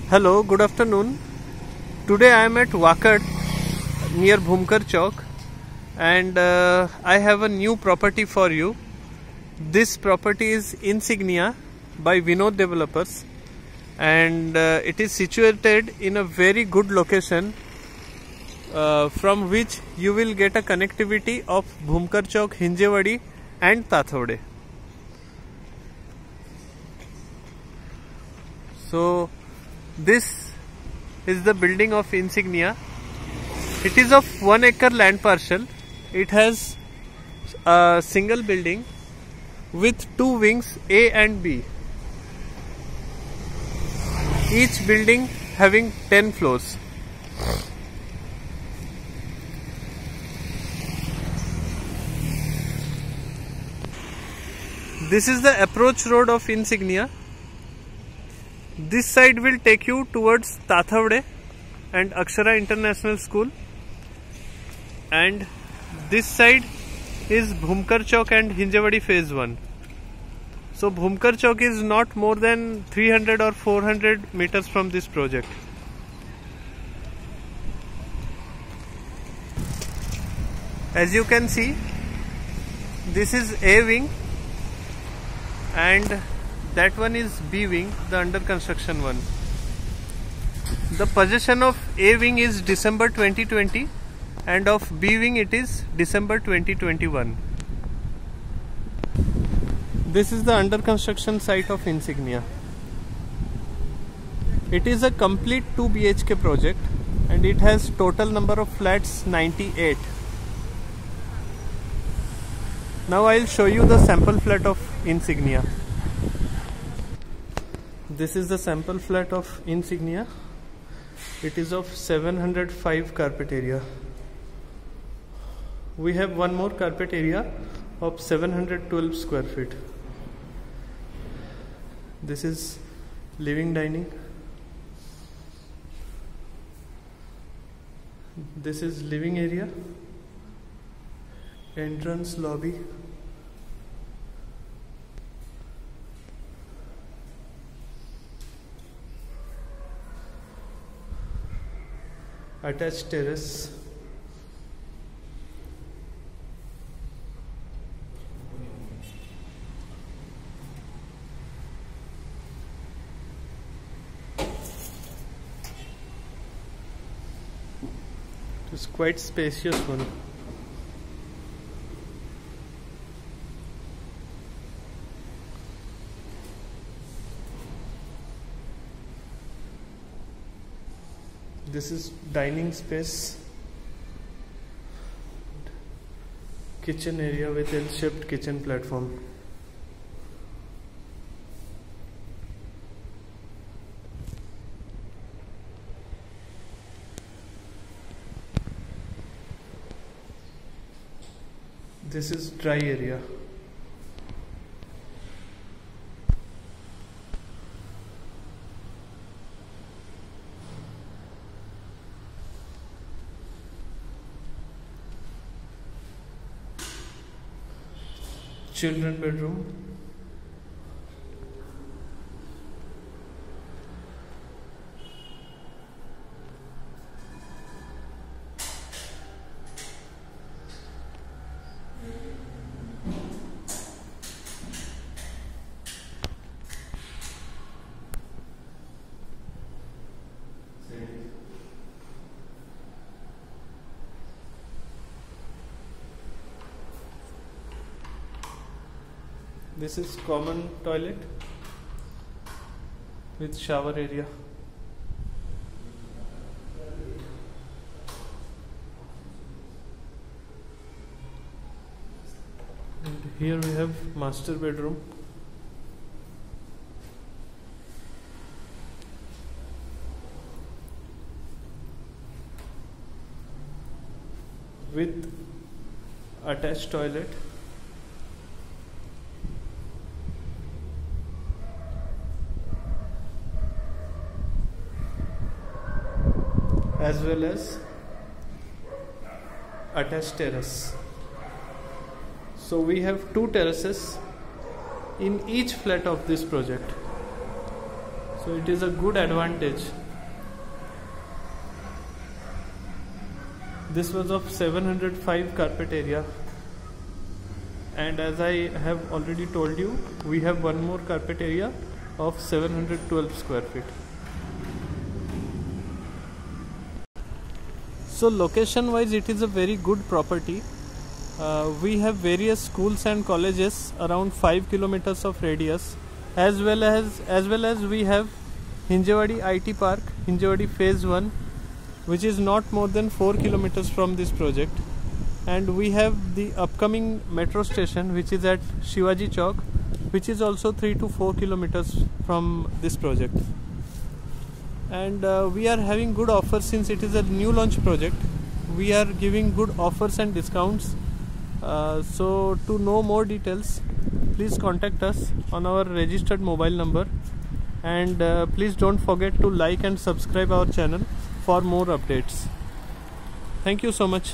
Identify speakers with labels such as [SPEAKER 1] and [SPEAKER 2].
[SPEAKER 1] Hello, good afternoon. Today I am at Wakad near Bhumkar Chowk and I have a new property for you. This property is Insignia by Vinod Developers and it is situated in a very good location from which you will get a connectivity of Bhumkar Chowk, Hinjewadi and Tathawade. So this is the building of Insignia. It is of 1 acre land parcel. It has a single building with 2 wings A and B. Each building having 10 floors. This is the approach road of Insignia. This side will take you towards Tathawade and Akshara International School, and this side is Bhumkar Chowk and Hinjewadi phase 1. So Bhumkar Chowk is not more than 300 or 400 meters from this project. As you can see, this is A wing and that one is B wing, the under construction one. The possession of A wing is December 2020 and of B wing it is December 2021. This is the under construction site of Insignia. It is a complete 2 BHK project and it has total number of flats 98. Now I will show you the sample flat of Insignia. This is the sample flat of Insignia. It is of 705 carpet area. We have one more carpet area of 712 square feet. This is living dining. This is living area, entrance lobby. Attached terrace. It's quite spacious one. This is dining space, kitchen area with L-shaped kitchen platform. This is dry area. Children bedroom. This is common toilet with shower area. And here we have master bedroom. With attached toilet. As well as attached terrace. So we have 2 terraces in each flat of this project. So it is a good advantage. This was of 705 carpet area, and as I have already told you, we have one more carpet area of 712 square feet. So location wise it is a very good property. We have various schools and colleges around 5 kilometers of radius, as well as we have Hinjewadi IT Park, Hinjewadi phase 1, which is not more than 4 kilometers from this project, and we have the upcoming metro station which is at Shivaji Chowk, which is also 3 to 4 kilometers from this project. And we are having good offers since it is a new launch project. We are giving good offers and discounts. So to know more details, please contact us on our registered mobile number, and please don't forget to like and subscribe our channel for more updates. Thank you so much.